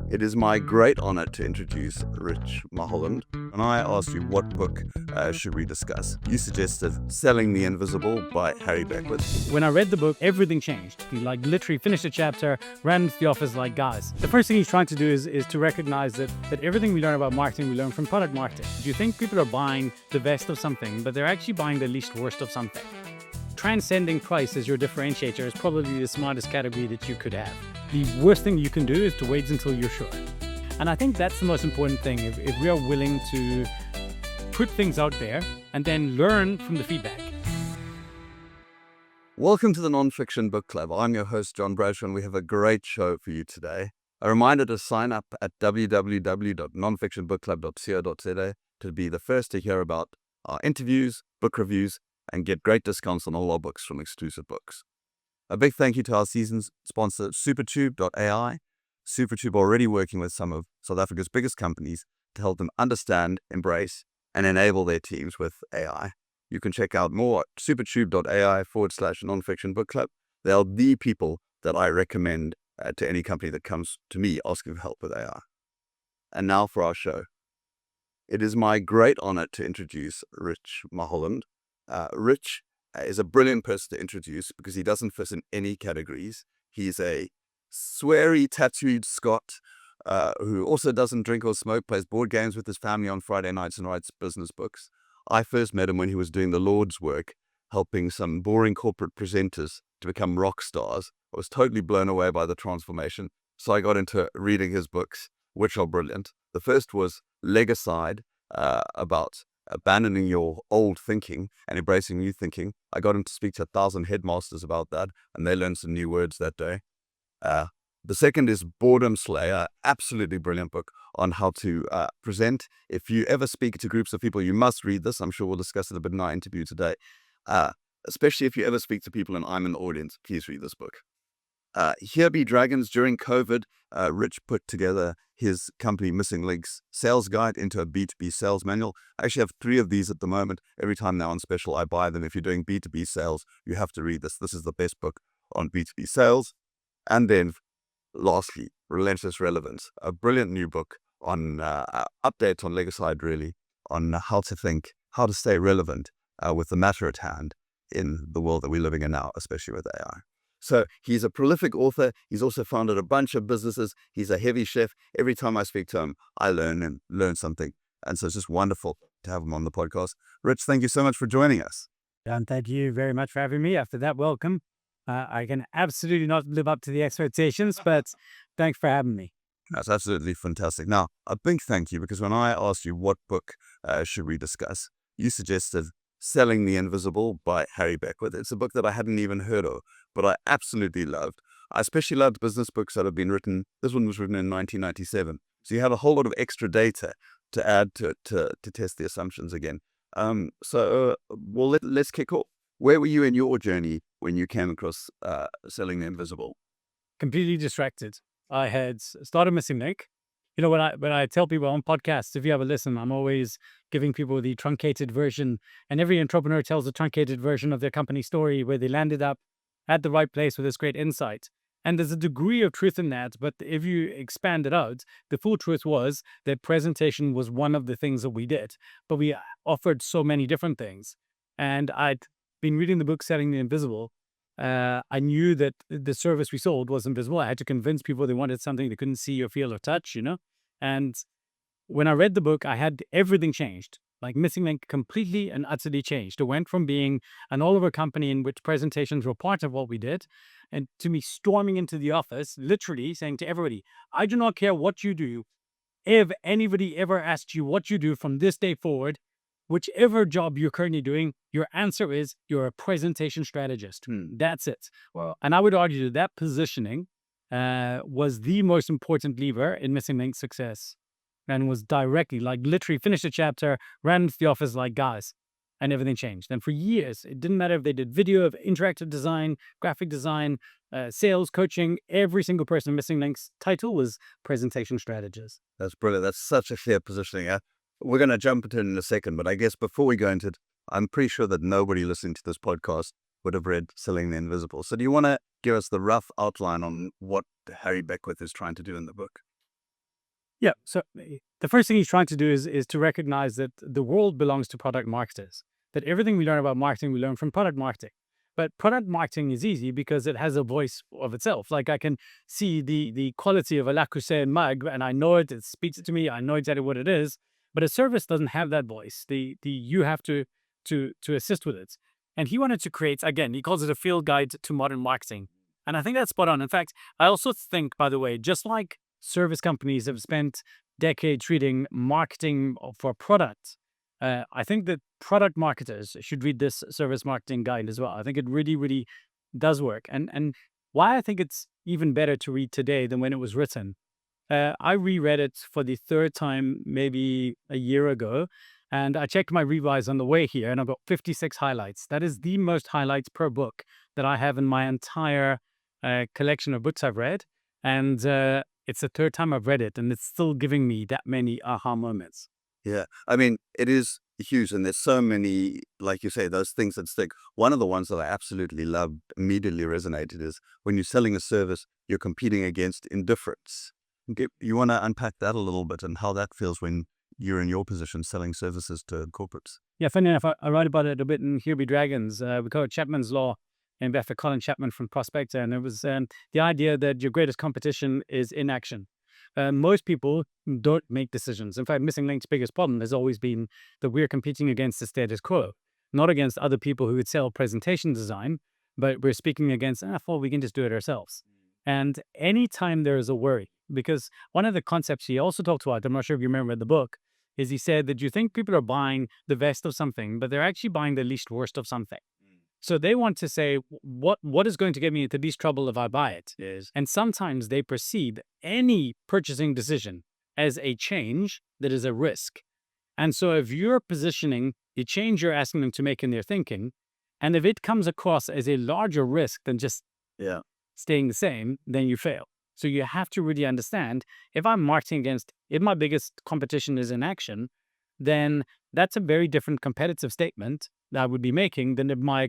It is my great honor to introduce Rich Mulholland, and I asked you what book should we discuss. You suggested Selling the Invisible by Harry Beckwith. When I read the book, everything changed. He literally finished a chapter, ran into the office like, guys. The first thing he's trying to do is to recognize that everything we learn about marketing, we learn from product marketing. Do you think people are buying the best of something, but they're actually buying the least worst of something? Transcending price as your differentiator is probably the smartest category that you could have. The worst thing you can do is to wait until you're sure. And I think that's the most important thing. If we are willing to put things out there and then learn from the feedback. Welcome to the Nonfiction Book Club. I'm your host, John Bradshaw, and we have a great show for you today. A reminder to sign up at www.nonfictionbookclub.co.za to be the first to hear about our interviews, book reviews, and get great discounts on all our books from Exclusive Books. A big thank you to our season's sponsor, Supertube.ai. Supertube already working with some of South Africa's biggest companies to help them understand, embrace, and enable their teams with AI. You can check out more at supertube.ai/nonfiction book club. They are the people that I recommend to any company that comes to me asking for help with AI. And now for our show. It is my great honor to introduce Rich Mulholland. Rich is a brilliant person to introduce because he doesn't fit in any categories. He's a sweary, tattooed Scot who also doesn't drink or smoke, plays board games with his family on Friday nights and writes business books. I first met him when he was doing the Lord's work, helping some boring corporate presenters to become rock stars. I was totally blown away by the transformation, so I got into reading his books, which are brilliant. The first was Legicide, about abandoning your old thinking and embracing new thinking. I got him to speak to 1,000 headmasters about that, and they learned some new words that day. The second is Boredom Slayer, absolutely brilliant book on how to present. If you ever speak to groups of people, you must read this. I'm sure we'll discuss it a bit in our interview today. Especially if you ever speak to people and I'm an audience, please read this book. Here Be Dragons. During COVID, Rich put together his company Missing Links sales guide into a B2B sales manual. I actually have 3 of these at the moment. Every time they're on special, I buy them. If you're doing B2B sales, you have to read this. This is the best book on B2B sales. And then lastly, Relentless Relevance, a brilliant new book on updates on Legicide, really, on how to think, how to stay relevant with the matter at hand in the world that we're living in now, especially with AI. So he's a prolific author. He's also founded a bunch of businesses. He's a heavy chef. Every time I speak to him, I learn something. And so it's just wonderful to have him on the podcast. Rich, thank you so much for joining us. John, thank you very much for having me. After that welcome, I can absolutely not live up to the expectations, but thanks for having me. That's absolutely fantastic. Now, a big thank you, because when I asked you what book should we discuss, you suggested Selling the Invisible by Harry Beckwith. It's a book that I hadn't even heard of, but I absolutely loved. I especially loved business books that have been written. This one was written in 1997. So you had a whole lot of extra data to add to test the assumptions again. Let's kick off. Where were you in your journey when you came across Selling the Invisible? Completely distracted. I had started Missing Link. You know, when I tell people on podcasts, if you have a listen, I'm always giving people the truncated version. And every entrepreneur tells a truncated version of their company story where they landed up at the right place with this great insight. And there's a degree of truth in that. But if you expand it out, the full truth was that presentation was one of the things that we did. But we offered so many different things. And I'd been reading the book Selling the Invisible. I knew that the service we sold was invisible. I had to convince people they wanted something they couldn't see or feel or touch, you know? And when I read the book, I had everything changed. Like Missing Link completely and utterly changed. It went from being an all-over company in which presentations were part of what we did, and to me storming into the office, literally saying to everybody, I do not care what you do. If anybody ever asks you what you do from this day forward, whichever job you're currently doing, your answer is you're a presentation strategist. That's it. Well, and I would argue that positioning was the most important lever in Missing Link's success, and was directly, literally finished a chapter, ran into the office like, guys, and everything changed. And for years, it didn't matter if they did video, interactive design, graphic design, sales, coaching, every single person in Missing Link's title was presentation strategist. That's brilliant. That's such a clear positioning. We're going to jump into it in a second, but I guess before we go into it, I'm pretty sure that nobody listening to this podcast would have read Selling the Invisible. So do you want to give us the rough outline on what Harry Beckwith is trying to do in the book? Yeah. So the first thing he's trying to do is to recognize that the world belongs to product marketers. That everything we learn about marketing, we learn from product marketing. But product marketing is easy because it has a voice of itself. Like I can see the quality of a Le Creuset mug, and I know it. It speaks to me. I know exactly what it is. But a service doesn't have that voice. The you have to assist with it. And he wanted to create, again, he calls it a field guide to modern marketing. And I think that's spot on. In fact, I also think, by the way, just like service companies have spent decades treating marketing for product, I think that product marketers should read this service marketing guide as well. I think it really, really does work. And why I think it's even better to read today than when it was written. I reread it for the third time, maybe a year ago, and I checked my revise on the way here, and I've got 56 highlights. That is the most highlights per book that I have in my entire collection of books I've read. And it's the third time I've read it, and it's still giving me that many aha moments. Yeah. I mean, it is huge, and there's so many, like you say, those things that stick. One of the ones that I absolutely loved, immediately resonated, is when you're selling a service, you're competing against indifference. Okay, you want to unpack that a little bit and how that feels when you're in your position selling services to corporates. Yeah, funny enough, I write about it a bit in Here Be Dragons. We call it Chapman's Law, named after Colin Chapman from Prospector. And it was the idea that your greatest competition is inaction. Most people don't make decisions. In fact, Missing Link's biggest problem has always been that we're competing against the status quo, not against other people who would sell presentation design, but we're speaking against, well, we can just do it ourselves. And anytime there is a worry, because one of the concepts he also talked about, I'm not sure if you remember the book, is he said that you think people are buying the best of something, but they're actually buying the least worst of something. So they want to say, what is going to get me into least trouble if I buy it? Yes. And sometimes they perceive any purchasing decision as a change that is a risk. And so if you're positioning the change you're asking them to make in their thinking, and if it comes across as a larger risk than just Yeah. staying the same, then you fail. So you have to really understand, if I'm marketing against, if my biggest competition is inaction, then that's a very different competitive statement that I would be making than if my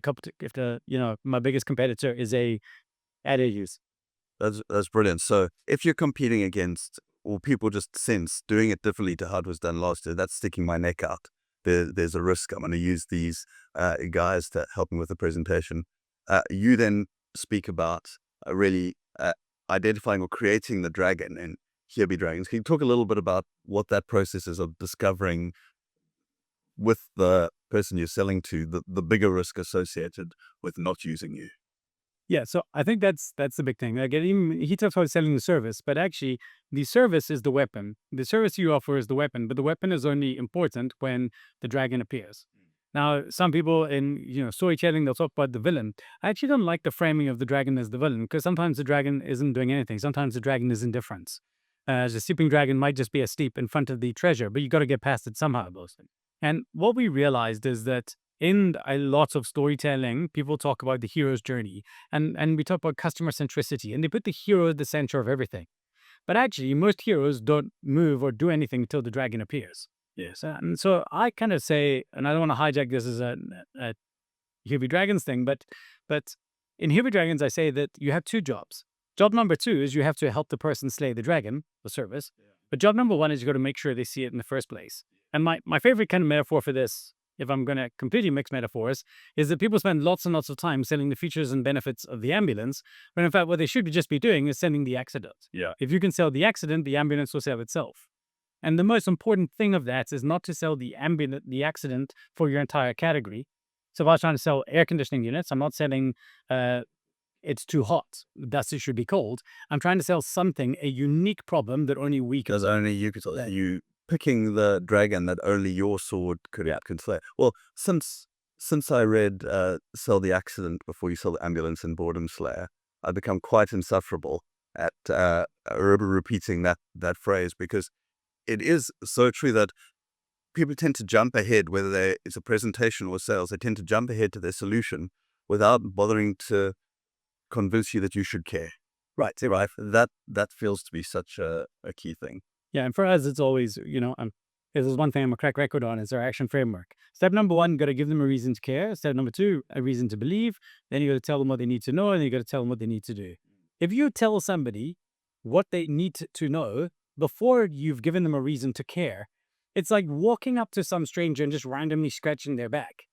biggest competitor is a ad use. That's brilliant. So if you're competing against, or people just sense doing it differently to how it was done last year, that's sticking my neck out. There's a risk. I'm going to use these guys to help me with the presentation. You then speak about really identifying or creating the dragon and Here Be Dragons. Can you talk a little bit about what that process is of discovering with the person you're selling to the bigger risk associated with not using you? Yeah, so I think that's the big thing. Like even he talks about selling the service, but actually the service is the weapon. The service you offer is the weapon, but the weapon is only important when the dragon appears. Now, some people in storytelling, they'll talk about the villain. I actually don't like the framing of the dragon as the villain, because sometimes the dragon isn't doing anything. Sometimes the dragon is indifferent. The sleeping dragon might just be asleep in front of the treasure, but you got to get past it somehow. And what we realized is that in a lot of storytelling, people talk about the hero's journey, and we talk about customer centricity, and they put the hero at the center of everything. But actually, most heroes don't move or do anything until the dragon appears. Yes. And so I kind of say, and I don't want to hijack this as a Here Be Dragons thing, but in Here Be Dragons, I say that you have two jobs. Job number two is you have to help the person slay the dragon, the service. Yeah. But job number one is you got to make sure they see it in the first place. And my favorite kind of metaphor for this, if I'm going to completely mix metaphors, is that people spend lots and lots of time selling the features and benefits of the ambulance, when in fact what they should just be doing is selling the accident. Yeah. If you can sell the accident, the ambulance will sell itself. And the most important thing of that is not to sell the accident for your entire category. So if I was trying to sell air conditioning units, I'm not selling it's too hot, thus it should be cold. I'm trying to sell something, a unique problem that only we can. Because only you could solve Yeah. it. You picking the dragon that only your sword could slay. Well, since I read Sell the Accident Before You Sell the Ambulance and Boredom Slayer, I've become quite insufferable at repeating that phrase, because it is so true that people tend to jump ahead, whether it's a presentation or sales, they tend to jump ahead to their solution without bothering to convince you that you should care. Right. Right. That feels to be such a key thing. Yeah, and for us, it's always, this is one thing I'm a crack record on, is our action framework. Step number one, you got to give them a reason to care. Step number two, a reason to believe. Then you got to tell them what they need to know, and then you got to tell them what they need to do. If you tell somebody what they need to know, before you've given them a reason to care, it's like walking up to some stranger and just randomly scratching their back.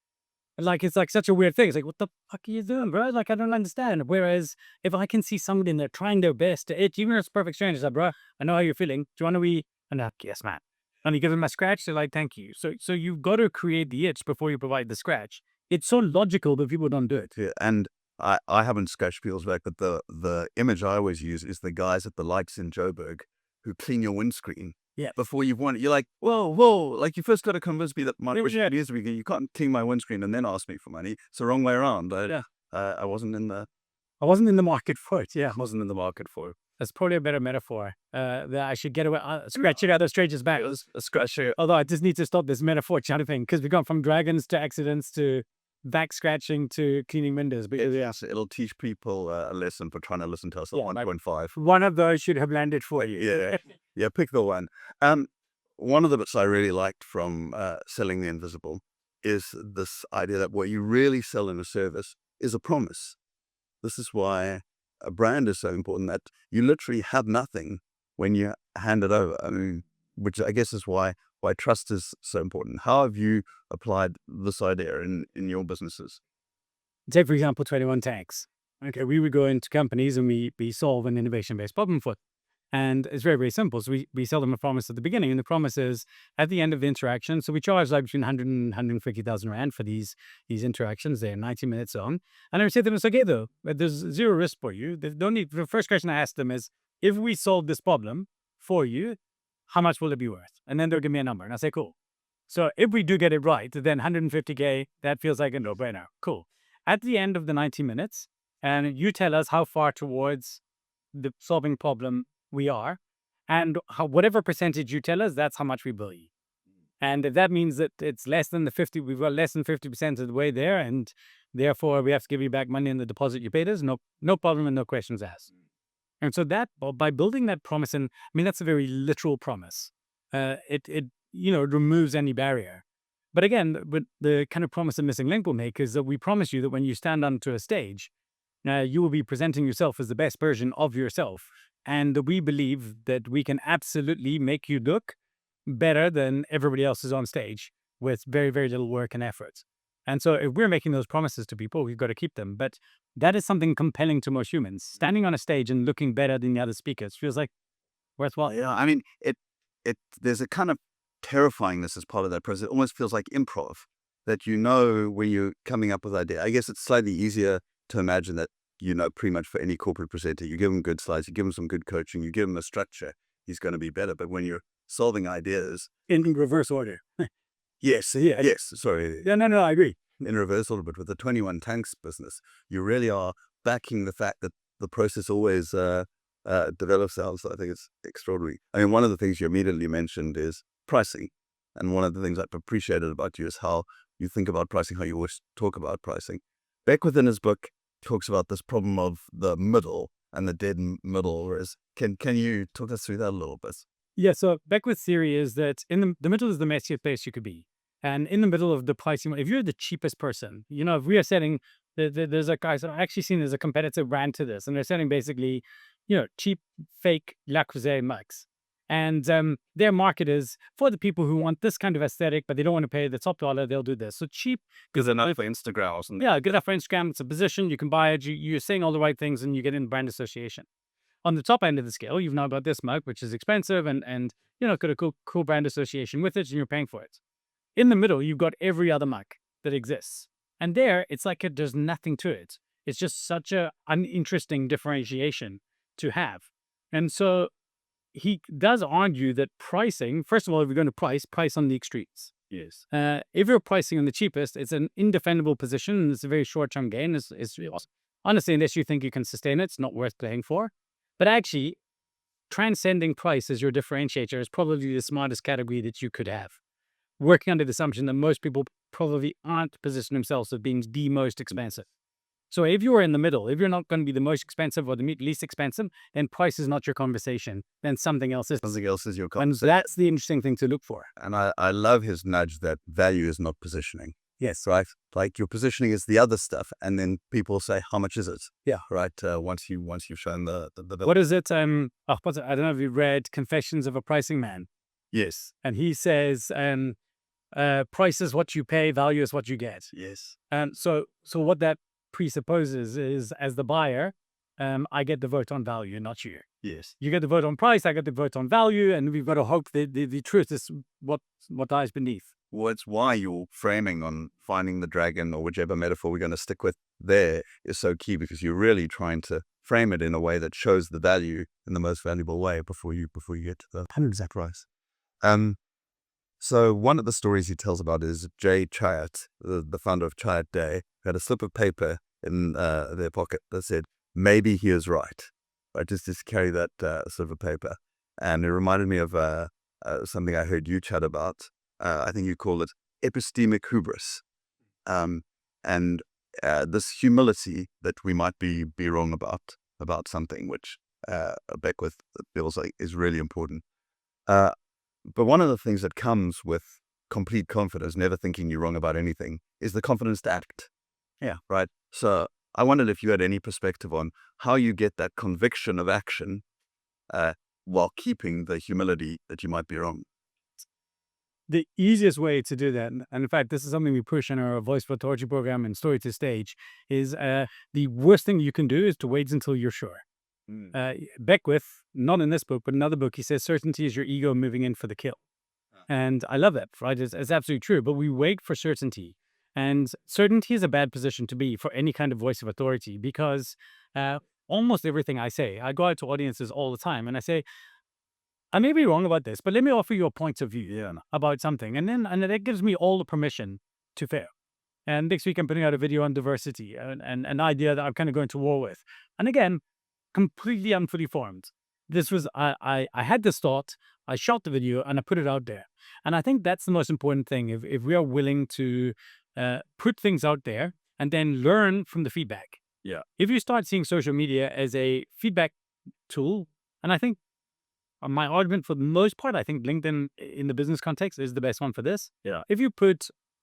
Like, it's like such a weird thing. It's like, what the fuck are you doing, bro? Like, I don't understand. Whereas if I can see somebody and they're trying their best to itch, even if it's perfect strangers, like, bro, I know how you're feeling. Do you want to be? And I'm like, yes, man. And you give them a scratch, they're like, thank you. So you've got to create the itch before you provide the scratch. It's so logical, but people don't do it. Yeah, and I haven't scratched people's back, but the image I always use is the guys at the lights in Joburg who clean your windscreen. Yeah. Before you've won it, you're like, whoa, like you first got to convince me that my Yeah. years ago, you can't clean my windscreen and then ask me for money. It's the wrong way around. I wasn't in the Market for it. Yeah. wasn't in the market for it. That's probably a better metaphor. That I should get away scratching other strangers' back. It was a scratch. Although I just need to stop this metaphor chatting thing because we've gone from dragons to accidents to back scratching to cleaning windows. But Yes, it'll teach people a lesson for trying to listen to us at 1.5. one of those should have landed for you. Yeah, yeah, pick the one. One of the bits I really liked from selling the invisible is this idea that what you really sell in a service is a promise. This is why a brand is so important, that you literally have nothing when you hand it over. I mean, which I guess is why trust is so important. How have you applied this idea in your businesses? Take, for example, 21 Tanks. Okay, we would go into companies and we solve an innovation-based problem for them. And it's very, very simple. So we sell them a promise at the beginning, and the promise is at the end of the interaction. So we charge like between 100 and 150,000 Rand for these interactions. They're 90 minutes on. And I would say to them, it's okay though, but there's zero risk for you. There's no need. The first question I ask them is, if we solve this problem for you, how much will it be worth? And then they'll give me a number. And I say, cool. So if we do get it right, then 150K, that feels like a no-brainer. Cool. At the end of the 90 minutes, and you tell us how far towards the solving problem we are, and whatever percentage you tell us, that's how much we bill you. And if that means that it's less than the 50, we've got less than 50% of the way there, and therefore we have to give you back money in the deposit you paid us, no problem and no questions asked. And so that, by building that promise, and I mean, that's a very literal promise. It removes any barrier. But again, the kind of promise the missing link will make is that we promise you that when you stand onto a stage, you will be presenting yourself as the best version of yourself. And we believe that we can absolutely make you look better than everybody else is on stage with very, very little work and effort. And so if we're making those promises to people, we've got to keep them. But that is something compelling to most humans. Standing on a stage and looking better than the other speakers feels like worthwhile. Yeah, I mean, there's a kind of terrifyingness as part of that process. It almost feels like improv, that when you're coming up with idea. I guess it's slightly easier to imagine that, pretty much for any corporate presenter, you give them good slides, you give them some good coaching, you give them a structure, he's going to be better. But when you're solving ideas in reverse order. yes, sorry. Yeah, no, I agree. In reverse order, but with the 21 Tanks business, you really are backing the fact that the process always develops out. So I think it's extraordinary. I mean, one of the things you immediately mentioned is pricing. And one of the things I've appreciated about you is how you think about pricing, how you always talk about pricing. Beckwith in his book talks about this problem of the middle and the dead middle. Whereas, can you talk us through that a little bit? Yeah, so Beckwith's theory is that in the middle is the messiest place you could be. And in the middle of the pricing, if you're the cheapest person, if we are selling, there's a guy, so I've actually seen there's a competitive brand to this, and they're selling basically, cheap, fake Le Creuset mugs. And their market is for the people who want this kind of aesthetic, but they don't want to pay the top dollar, they'll do this. So cheap. Because they're not for Instagram or something. Yeah, good enough for Instagram. It's a position, you can buy it, you're saying all the right things, and you get in brand association. On the top end of the scale, you've now got this mug, which is expensive and got a cool brand association with it, and you're paying for it. In the middle, you've got every other mug that exists. And there, it's like there's nothing to it. It's just such an uninteresting differentiation to have. And so he does argue that pricing, first of all, if you're going to price on the extremes. Yes. If you're pricing on the cheapest, it's an indefendable position, and it's a very short-term gain. It's honestly, unless you think you can sustain it, it's not worth playing for. But actually, transcending price as your differentiator is probably the smartest category that you could have. Working under the assumption that most people probably aren't positioning themselves as being the most expensive. So if you're in the middle, if you're not going to be the most expensive or the least expensive, then price is not your conversation. Then something else is. Something else is your conversation. And that's the interesting thing to look for. And I love his nudge that value is not positioning. Yes. right? Like your positioning is the other stuff, and then people say, how much is it? Yeah. Right. Once you've shown the bill. What is it? What's it? I don't know if you read Confessions of a Pricing Man. Yes. And he says, price is what you pay, value is what you get. Yes. And so what that presupposes is, as the buyer, I get the vote on value, not you. Yes. You get the vote on price, I get the vote on value, and we've got to hope that the truth is what lies beneath. Well, it's why your framing on finding the dragon, or whichever metaphor we're going to stick with there, is so key, because you're really trying to frame it in a way that shows the value in the most valuable way before you get to the 100 price. So one of the stories he tells about is Jay Chiat, the founder of Chiat Day, who had a slip of paper in their pocket that said, maybe he is right. Right, just carry that slip of paper. And it reminded me of something I heard you chat about. I think you call it epistemic hubris. And this humility that we might be wrong about something, which Beckwith feels like is really important. But one of the things that comes with complete confidence, never thinking you're wrong about anything, is the confidence to act. Yeah. Right. So I wondered if you had any perspective on how you get that conviction of action while keeping the humility that you might be wrong. The easiest way to do that, and in fact, this is something we push in our Voice for Authority program and Story to Stage, is the worst thing you can do is to wait until you're sure. Beckwith, not in this book, but another book, he says certainty is your ego moving in for the kill. And I love that, right? It's absolutely true. But we wait for certainty. And certainty is a bad position to be for any kind of voice of authority, because almost everything I say, I go out to audiences all the time and I say, I may be wrong about this, but let me offer you a point of view about something. And that gives me all the permission to fail. And next week I'm putting out a video on diversity, and an idea that I'm kind of going to war with. And again, completely unfully formed. This was, I had this thought, I shot the video, and I put it out there. And I think that's the most important thing. If we are willing to put things out there and then learn from the feedback. Yeah. If you start seeing social media as a feedback tool, and I think my argument for the most part, I think LinkedIn in the business context is the best one for this. Yeah. If you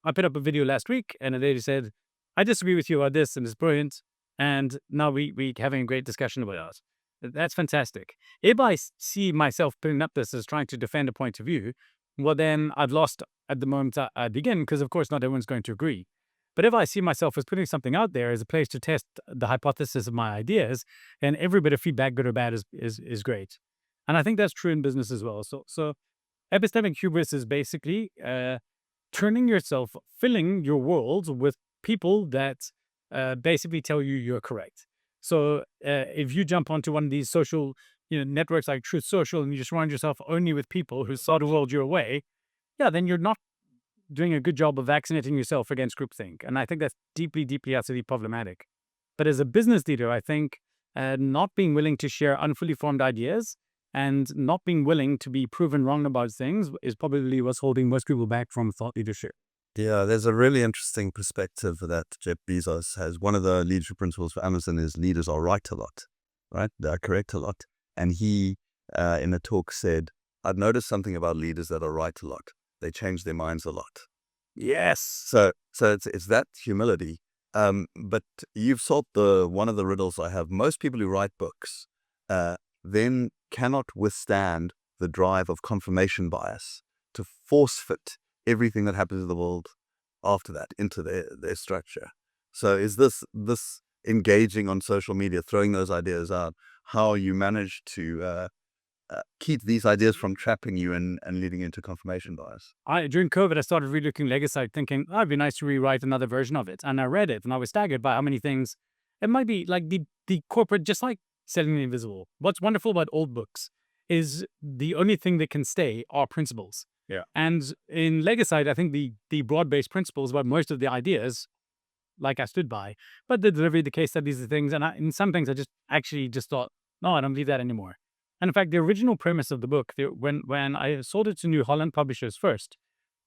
I put up a video last week and a lady said, I disagree with you about this and it's brilliant. And now we having a great discussion about it. That's fantastic. If I see myself putting up this as trying to defend a point of view, well, then I've lost at the moment I begin, because of course not everyone's going to agree. But if I see myself as putting something out there as a place to test the hypothesis of my ideas, and every bit of feedback, good or bad, is great. And I think that's true in business as well. So epistemic hubris is basically turning yourself, filling your world with people that basically tell you you're correct. So if you jump onto one of these social networks like Truth Social, and you just surround yourself only with people who saw the world your way, then you're not doing a good job of vaccinating yourself against groupthink. And I think that's deeply, deeply, utterly problematic. But as a business leader, I think not being willing to share unfully formed ideas and not being willing to be proven wrong about things is probably what's holding most people back from thought leadership. Yeah, there's a really interesting perspective that Jeff Bezos has. One of the leadership principles for Amazon is leaders are right a lot, right? They are correct a lot. And he, in a talk, said, I've noticed something about leaders that are right a lot. They change their minds a lot. Yes. So it's that humility. But you've solved one of the riddles I have. Most people who write books then cannot withstand the drive of confirmation bias to force fit everything that happens in the world after that into their structure. So is this engaging on social media, throwing those ideas out, how you manage to keep these ideas from trapping you and leading into confirmation bias? During COVID, I started relooking Legacy, thinking, it'd be nice to rewrite another version of it. And I read it, and I was staggered by how many things. It might be like the corporate, just like Selling the Invisible. What's wonderful about old books is the only thing that can stay are principles. Yeah. And in Legicide, I think the broad-based principles about most of the ideas, like I stood by, but the delivery, the case studies, the things, and in some things I just thought, no, I don't believe that anymore. And in fact, the original premise of the book, when I sold it to New Holland Publishers first,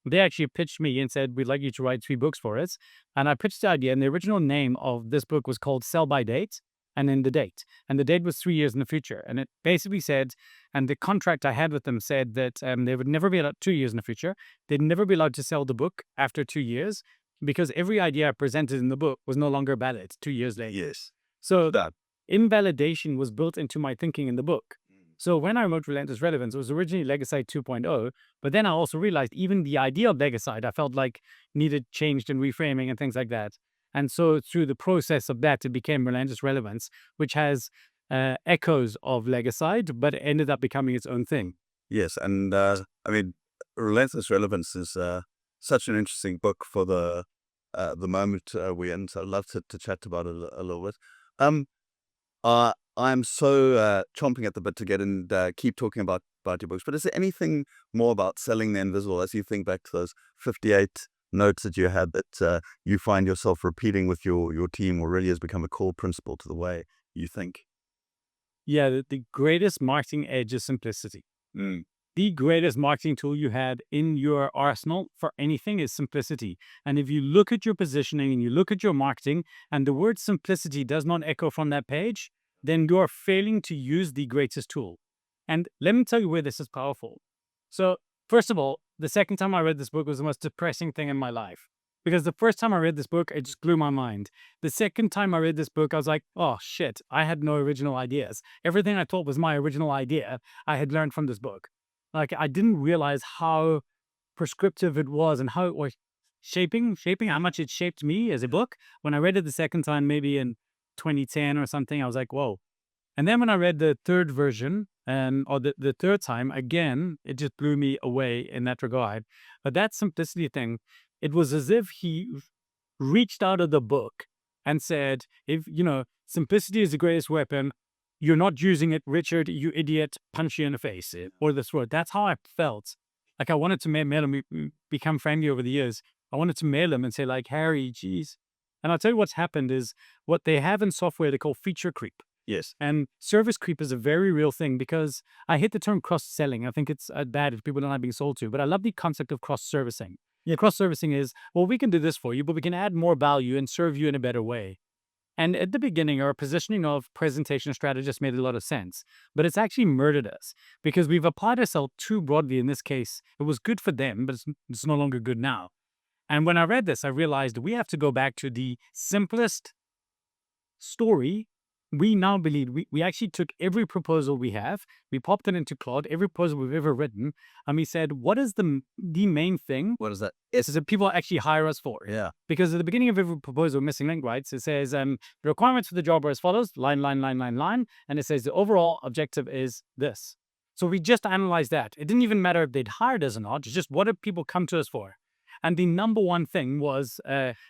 they actually pitched me and said, we'd like you to write 3 books for us. And I pitched the idea, and the original name of this book was called Sell by Date, and then the date. And the date was 3 years in the future. And it basically said, and the contract I had with them said that they would never be allowed 2 years in the future. They'd never be allowed to sell the book after 2 years. because every idea I presented in the book was no longer valid 2 years later. Yes. So That. invalidation was built into my thinking in the book. So when I wrote Relentless Relevance, it was originally Legicide 2.0, but then I also realized even the idea of Legicide, I felt like needed changed and reframing and things like that. And so through the process of that, it became Relentless Relevance, which has echoes of Legicide, but it ended up becoming its own thing. Yes, and I mean, Relentless Relevance is such an interesting book for the moment we're in. So I'd love to chat about it a little bit. I'm so chomping at the bit to get and keep talking about your books. But is there anything more about selling the invisible as you think back to those 58 notes that you had that you find yourself repeating with your team, or really has become a core principle to the way you think? Yeah, the greatest marketing edge is simplicity. The greatest marketing tool you had in your arsenal for anything is simplicity. And if you look at your positioning and you look at your marketing and the word simplicity does not echo from that page, then you're failing to use the greatest tool. And let me tell you where this is powerful. So, first of all, the second time I read this book was the most depressing thing in my life. Because the first time I read this book, it just blew my mind. The second time I read this book, I was like, oh shit, I had no original ideas. Everything I thought was my original idea, I had learned from this book. Like, I didn't realize how prescriptive it was and how it was shaping how much it shaped me as a book. When I read it the second time, maybe in 2010 or something, I was like, whoa. And then when I read the third version, or the third time, again, it just blew me away in that regard. But that simplicity thing, it was as if he reached out of the book and said, if, simplicity is the greatest weapon, you're not using it, Richard, you idiot, punch you in the face or the throat. That's how I felt. Like I wanted to mail him, we become friendly over the years. I wanted to mail him and say like, Harry, geez. And I'll tell you what's happened is what they have in software, they call feature creep. Yes. And service creep is a very real thing because I hate the term cross-selling. I think it's bad if people don't like being sold to, but I love the concept of cross-servicing. Yeah, cross-servicing is, well, we can do this for you, but we can add more value and serve you in a better way. And at the beginning, our positioning of presentation strategists made a lot of sense, but it's actually murdered us because we've applied ourselves too broadly in this case. It was good for them, but it's no longer good now. And when I read this, I realized we have to go back to the simplest story. We now believe we actually took every proposal we have, we popped it into Claude, every proposal we've ever written, and we said, what is the main thing? What is that? This is that people actually hire us for. Yeah. Because at the beginning of every proposal, missing link, right? So it says the requirements for the job are as follows: line, and it says the overall objective is this. So we just analyzed that. It didn't even matter if they'd hired us or not. It's just what did people come to us for? And the number one thing was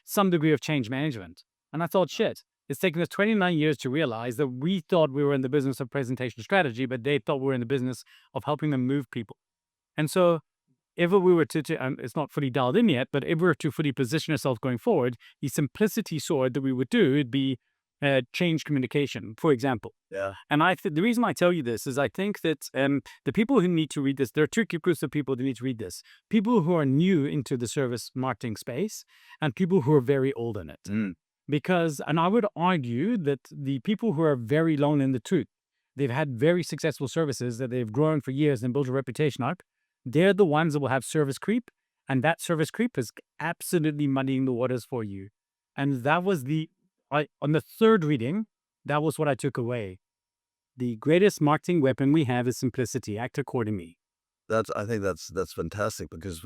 some degree of change management. And I thought, shit. It's taken us 29 years to realize that we thought we were in the business of presentation strategy, but they thought we were in the business of helping them move people. And so if we were to and it's not fully dialed in yet, but if we were to fully position ourselves going forward, the simplicity sword that we would do would be change communication, for example. Yeah. And the reason I tell you this is I think that the people who need to read this, there are two groups of people that need to read this. People who are new into the service marketing space and people who are very old in it. Because, and I would argue that the people who are very long in the tooth, they've had very successful services that they've grown for years and built a reputation up. They're the ones that will have service creep. And that service creep is absolutely muddying the waters for you. And that was on the third reading, that was what I took away. The greatest marketing weapon we have is simplicity. Act accordingly. I think that's fantastic because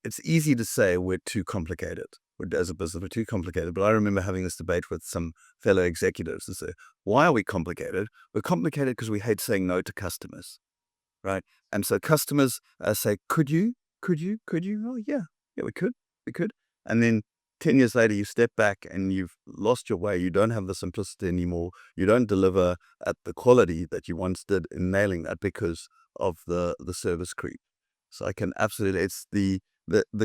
it's easy to say we're too complicated. As a business, we're too complicated. But I remember having this debate with some fellow executives to say, why are we complicated? We're complicated because we hate saying no to customers, right? And so customers say, could you? Oh, yeah, we could. And then 10 years later, you step back and you've lost your way. You don't have the simplicity anymore. You don't deliver at the quality that you once did in nailing that because of the service creep. So I can absolutely, it's the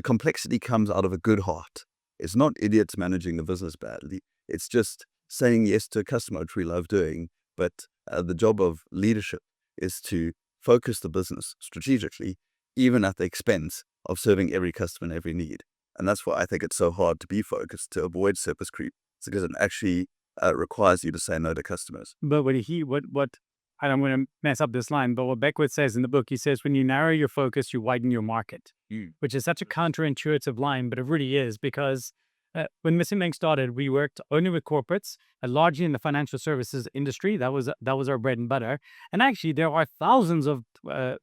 complexity comes out of a good heart. It's not idiots managing the business badly. It's just saying yes to a customer, which we love doing. But the job of leadership is to focus the business strategically, even at the expense of serving every customer and every need. And that's why I think it's so hard to be focused, to avoid service creep. It's because it actually requires you to say no to customers. But what and I'm going to mess up this line, but what Beckwith says in the book, he says, when you narrow your focus, you widen your market, which is such a counterintuitive line, but it really is, because when Missing Link started, we worked only with corporates, largely in the financial services industry. That was our bread and butter. And actually, there are thousands of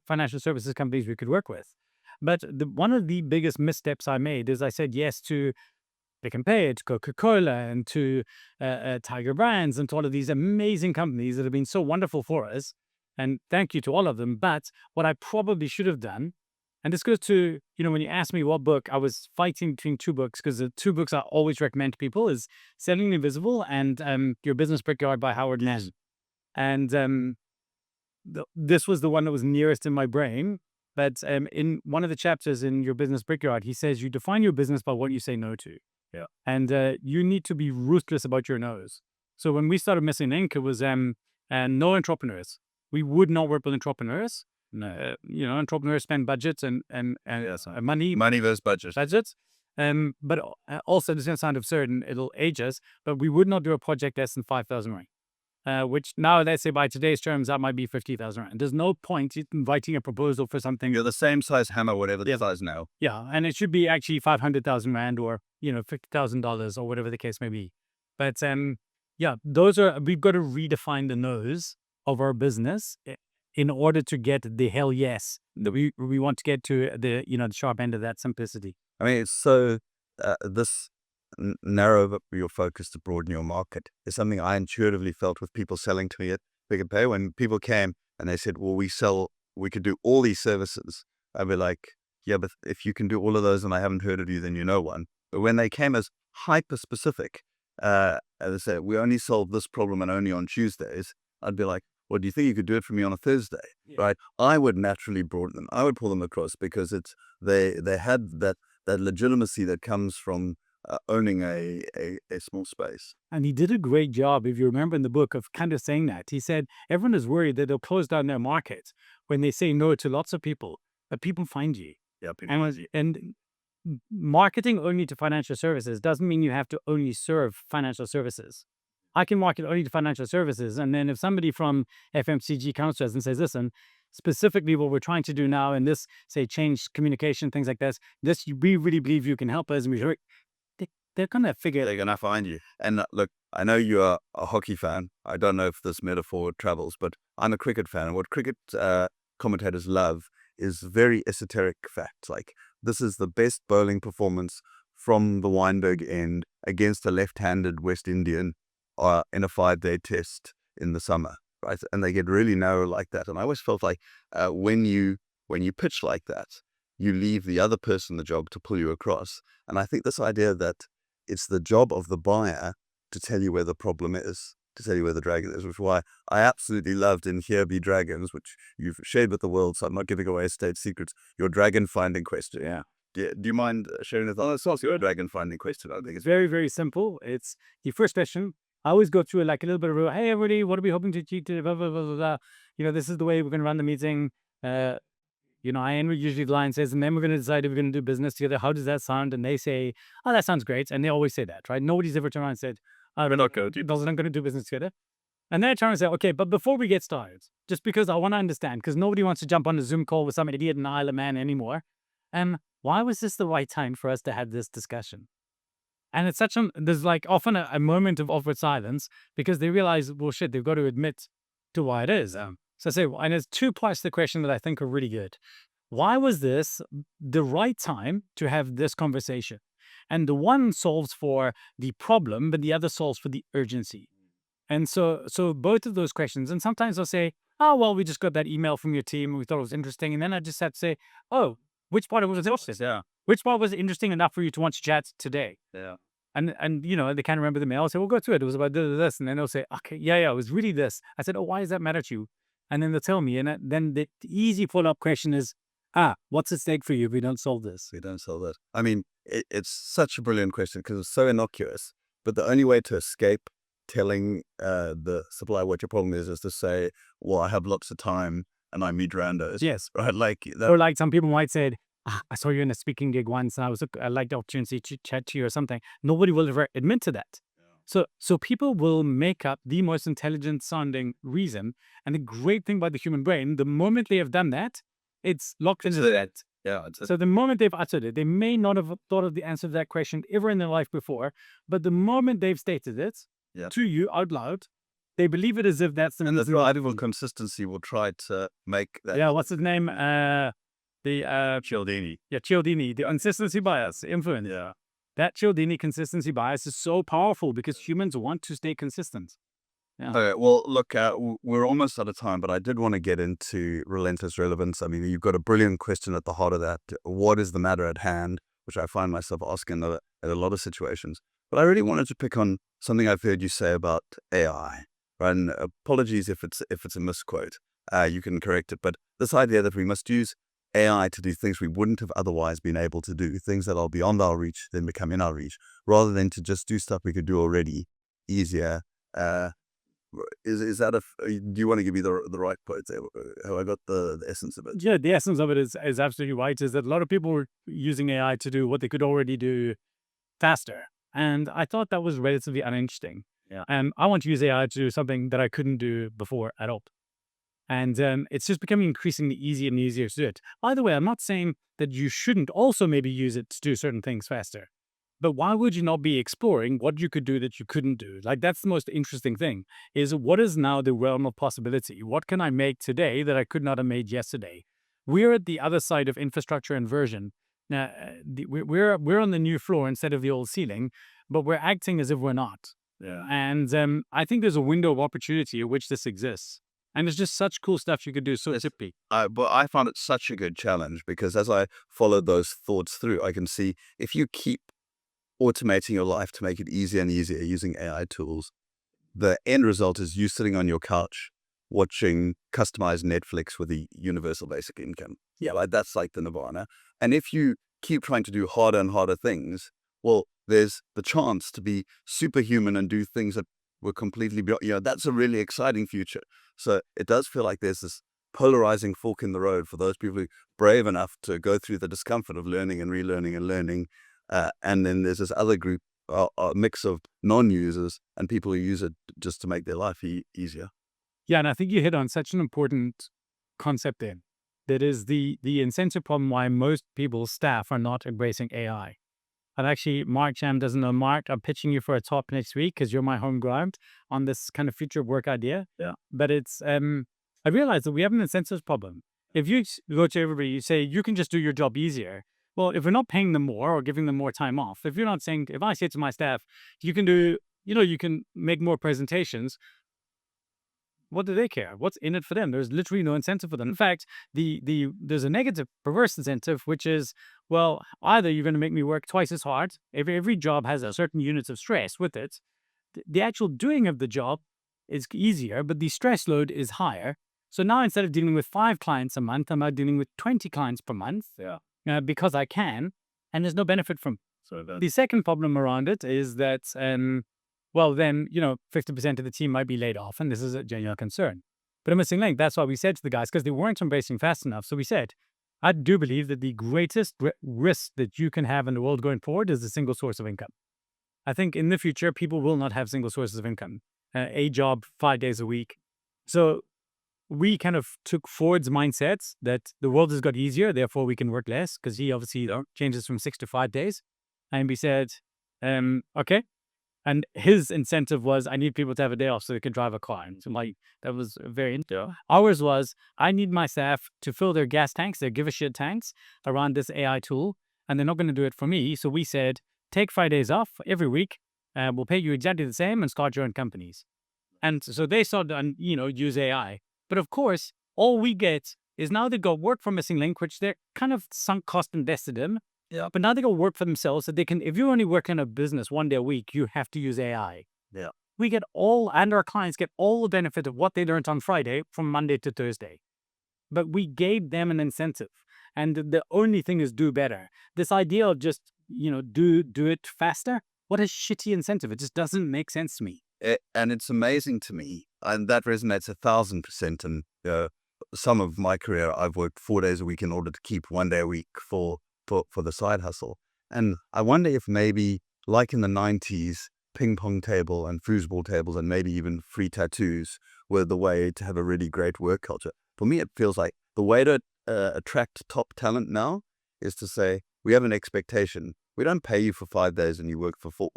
financial services companies we could work with. But one of the biggest missteps I made is I said yes to Pick and Pay, to Coca-Cola, and to Tiger Brands, and to all of these amazing companies that have been so wonderful for us. And thank you to all of them. But what I probably should have done, and this goes to, when you asked me what book, I was fighting between two books, because the two books I always recommend to people is Selling the Invisible and Your Business Brickyard by Howard Ness. And this was the one that was nearest in my brain. But in one of the chapters in Your Business Brickyard, he says you define your business by what you say no to. Yeah. And you need to be ruthless about your no's. So when we started Missing Link, it was no entrepreneurs. We would not work with entrepreneurs. No. Entrepreneurs spend budgets and money versus budget. budgets. But also, this is going to sound absurd and it'll age us, but we would not do a project less than 5,000 rand. Which now, let's say by today's terms, that might be 50,000 rand. There's no point in inviting a proposal for something. You're the same size hammer, whatever the size now. Yeah, and it should be actually 500,000 rand or $50,000 or whatever the case may be. But we've got to redefine the no's of our business in order to get the hell yes that we want to get to the sharp end of that simplicity. I mean, it's so this narrow your focus to broaden your market is something I intuitively felt with people selling to me at Pick and Pay. When people came and they said, well, we could do all these services, I'd be like, yeah, but if you can do all of those and I haven't heard of you, then you know one. But when they came as hyper specific, as I said, we only solve this problem and only on Tuesdays, I'd be like, well, do you think you could do it for me on a Thursday? Yeah. Right? I would naturally broaden them. I would pull them across because they had that legitimacy that comes from owning a small space. And he did a great job, if you remember in the book, of kind of saying that. He said, everyone is worried that they'll close down their market when they say no to lots of people, but people find you. Yeah, and marketing only to financial services doesn't mean you have to only serve financial services. I can market only to financial services. And then if somebody from FMCG comes to us and says, listen, specifically what we're trying to do now, and this, say, change communication, things like this, we really believe you can help us. And they're going to figure it. They're going to find you. And look, I know you are a hockey fan. I don't know if this metaphor travels, but I'm a cricket fan. And what cricket commentators love is very esoteric facts. Like, this is the best bowling performance from the Weinberg end against a left-handed West Indian in a 5-day test in the summer, right? And they get really narrow like that. And I always felt like when you pitch like that, you leave the other person the job to pull you across. And I think this idea that it's the job of the buyer to tell you where the problem is, to tell you where the dragon is, which is why I absolutely loved in Here Be Dragons, which you've shared with the world, so I'm not giving away state secrets, your dragon finding question. Yeah. Do you mind sharing the thought? It's your dragon finding question. I think it's very, very simple. It's the first question. I always go through like a little bit of, hey, everybody, what are we hoping to achieve today? Blah, blah, blah, blah, blah. This is the way we're going to run the meeting. I end with usually the line says, and then we're going to decide if we're going to do business together. How does that sound? And they say, oh, that sounds great. And they always say that, right? Nobody's ever turned around and said, we're not going to do business together. And then I turn and say, okay, but before we get started, just because I want to understand, because nobody wants to jump on a Zoom call with some idiot in Isle of Man anymore. Why was this the right time for us to have this discussion? And it's there's like often a moment of awkward silence because they realize, well, shit, they've got to admit to why it is. So I say, and there's two parts to the question that I think are really good. Why was this the right time to have this conversation? And the one solves for the problem, but the other solves for the urgency. And so both of those questions, and sometimes I'll say, oh, well, we just got that email from your team and we thought it was interesting. And then I just had to say, oh, which part was interesting? Yeah. Which part was interesting enough for you to want to chat today? Yeah. And they can't remember the mail. I'll say, we'll go through it. It was about this. And then they'll say, okay, yeah, it was really this. I said, oh, why does that matter to you? And then they'll tell me. And then the easy follow-up question is, what's at stake for you if we don't solve this? We don't solve that. I mean, it's such a brilliant question because it's so innocuous. But the only way to escape telling the supplier what your problem is to say, well, I have lots of time and I meet randos. Yes. Right? Or like some people might say, I saw you in a speaking gig once and I liked the opportunity to chat to you or something. Nobody will ever admit to that. Yeah. So people will make up the most intelligent sounding reason. And the great thing about the human brain, the moment they have done that, it's locked into that. Yeah. So the moment they've uttered it, they may not have thought of the answer to that question ever in their life before, but the moment they've stated it Yeah. to you out loud, they believe it as if that's the And the reason. reliable consistency will try to make that. Yeah, what's his name? Cialdini. Yeah, Cialdini, the consistency bias, influence. Yeah. That Cialdini consistency bias is so powerful because humans want to stay consistent. Yeah. Okay, well, look, we're almost out of time, but I did want to get into relentless relevance. I mean, you've got a brilliant question at the heart of that. What is the matter at hand? Which I find myself asking in a lot of situations. But I really wanted to pick on something I've heard you say about AI. Right? And apologies if it's a misquote. You can correct it. But this idea that we must use AI to do things we wouldn't have otherwise been able to do, things that are beyond our reach, then become in our reach, rather than to just do stuff we could do already easier. Is that do you want to give me the right quote there? Have I got the essence of it? Yeah, the essence of it is absolutely right. Is that a lot of people are using AI to do what they could already do faster, and I thought that was relatively uninteresting. Yeah. And I want to use AI to do something that I couldn't do before at all. And it's just becoming increasingly easier and easier to do it. By the way, I'm not saying that you shouldn't also maybe use it to do certain things faster. But why would you not be exploring what you could do that you couldn't do? Like, that's the most interesting thing, is what is now the realm of possibility? What can I make today that I could not have made yesterday? We're at the other side of infrastructure inversion. Now, we're on the new floor instead of the old ceiling, but we're acting as if we're not. Yeah. And I think there's a window of opportunity at which this exists. And there's just such cool stuff you could do so simply. But I found it such a good challenge because as I followed those thoughts through, I can see if you keep automating your life to make it easier and easier using AI tools, the end result is you sitting on your couch watching customized Netflix with a universal basic income. Yeah, like that's like the nirvana. And if you keep trying to do harder and harder things, well, there's the chance to be superhuman and do things that were completely beyond, that's a really exciting future. So it does feel like there's this polarizing fork in the road for those people who are brave enough to go through the discomfort of learning and relearning and learning. And then there's this other group, a mix of non-users and people who use it just to make their life easier. Yeah, and I think you hit on such an important concept there. That is the incentive problem why most people's staff are not embracing AI. And actually, Mark Sham doesn't know. Mark, I'm pitching you for a talk next week because you're my home ground on this kind of future of work idea. Yeah. But it's, I realize that we have an incentives problem. If you go to everybody, you say, you can just do your job easier. Well, if we're not paying them more or giving them more time off, if you're not saying, if I say to my staff, you can do, you can make more presentations, what do they care? What's in it for them? There's literally no incentive for them. In fact, there's a negative, perverse incentive, which is, well, either you're going to make me work twice as hard. Every job has a certain units of stress with it. The actual doing of the job is easier, but the stress load is higher. So now instead of dealing with 5 clients a month, I'm now dealing with 20 clients per month. Yeah. Because I can, and there's no benefit from. So The second problem around it is that, well, then, 50% of the team might be laid off, and this is a genuine concern. But a missing link, that's why we said to the guys, because they weren't embracing fast enough. So we said, I do believe that the greatest risk that you can have in the world going forward is a single source of income. I think in the future, people will not have single sources of income, a job 5 days a week. So we kind of took Ford's mindsets that the world has got easier, therefore we can work less, because he obviously changes from 6 to 5 days. And we said, okay. And his incentive was, I need people to have a day off so they can drive a car. And so that was very interesting. Ours was, I need my staff to fill their gas tanks, their give a shit tanks around this AI tool, and they're not going to do it for me. So we said, take 5 days off every week. We'll pay you exactly the same and start your own companies. And so they started, use AI. But of course, all we get is now they go work for Missing Link, which they're kind of sunk cost invested in. Yeah. But now they go work for themselves so they can, if you only work in a business 1 day a week, you have to use AI. Yeah. We get and our clients get all the benefit of what they learned on Friday from Monday to Thursday. But we gave them an incentive. And the only thing is do better. This idea of just, do it faster, what a shitty incentive. It just doesn't make sense to me. And it's amazing to me, and that resonates 1,000%. And some of my career, I've worked 4 days a week in order to keep 1 day a week for the side hustle. And I wonder if maybe, like in the 90s, ping pong table and foosball tables and maybe even free tattoos were the way to have a really great work culture. For me, it feels like the way to attract top talent now is to say, we have an expectation. We don't pay you for 5 days and you work for 4.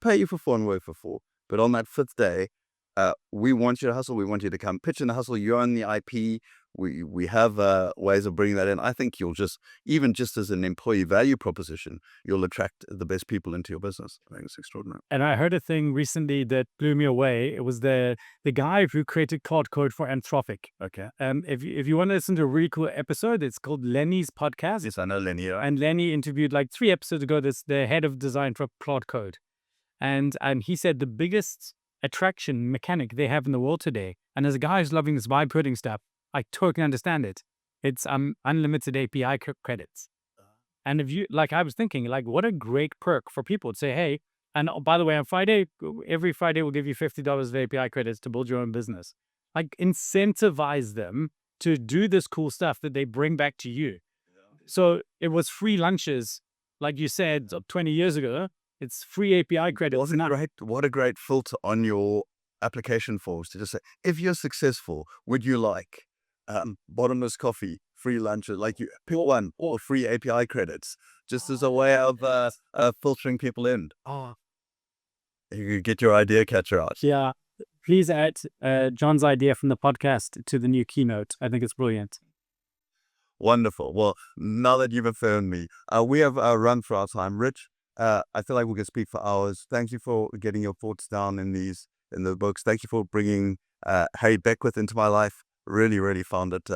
Pay you for 4 and work for 4. But on that 5th day, we want you to hustle. We want you to come pitch in the hustle. You own the IP. We have ways of bringing that in. I think you'll just, even just as an employee value proposition, you'll attract the best people into your business. I think it's extraordinary. And I heard a thing recently that blew me away. It was the guy who created Cloud Code for Anthropic. Okay. If you want to listen to a really cool episode, it's called Lenny's podcast. Yes, I know Lenny. Right? And Lenny interviewed like 3 episodes ago the head of design for Cloud Code. And he said the biggest attraction mechanic they have in the world today, and as a guy who's loving this vibe coding stuff, I totally understand it. It's unlimited API credits. And if you, like, I was thinking, like, what a great perk for people to say, hey, and by the way, on Friday, every Friday we'll give you $50 of API credits to build your own business. Like, incentivize them to do this cool stuff that they bring back to you. So it was free lunches, like you said, 20 years ago. It's free API credits. What a great filter on your application forms to just say, if you're successful, would you like bottomless coffee, free lunch, like you pick one, or free API credits, just as a way of filtering people in. You could get your idea catcher out. Yeah. Please add John's idea from the podcast to the new keynote. I think it's brilliant. Wonderful. Well, now that you've affirmed me, we have run for our time. Rich, I feel like we could speak for hours. Thank you for getting your thoughts down in the books. Thank you for bringing Harry Beckwith into my life. Really, really found it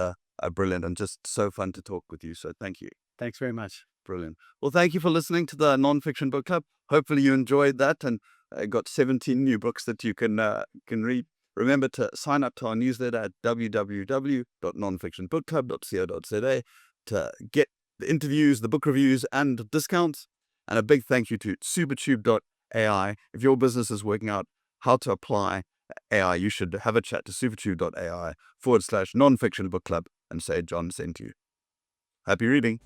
brilliant and just so fun to talk with you. So thank you. Thanks very much. Brilliant. Well, thank you for listening to the Nonfiction Book Club. Hopefully you enjoyed that and got 17 new books that you can read. Remember to sign up to our newsletter at www.nonfictionbookclub.co.za to get the interviews, the book reviews, and discounts. And a big thank you to supertube.ai. If your business is working out how to apply AI, you should have a chat to supertube.ai/nonfiction book club and say John sent you. Happy reading.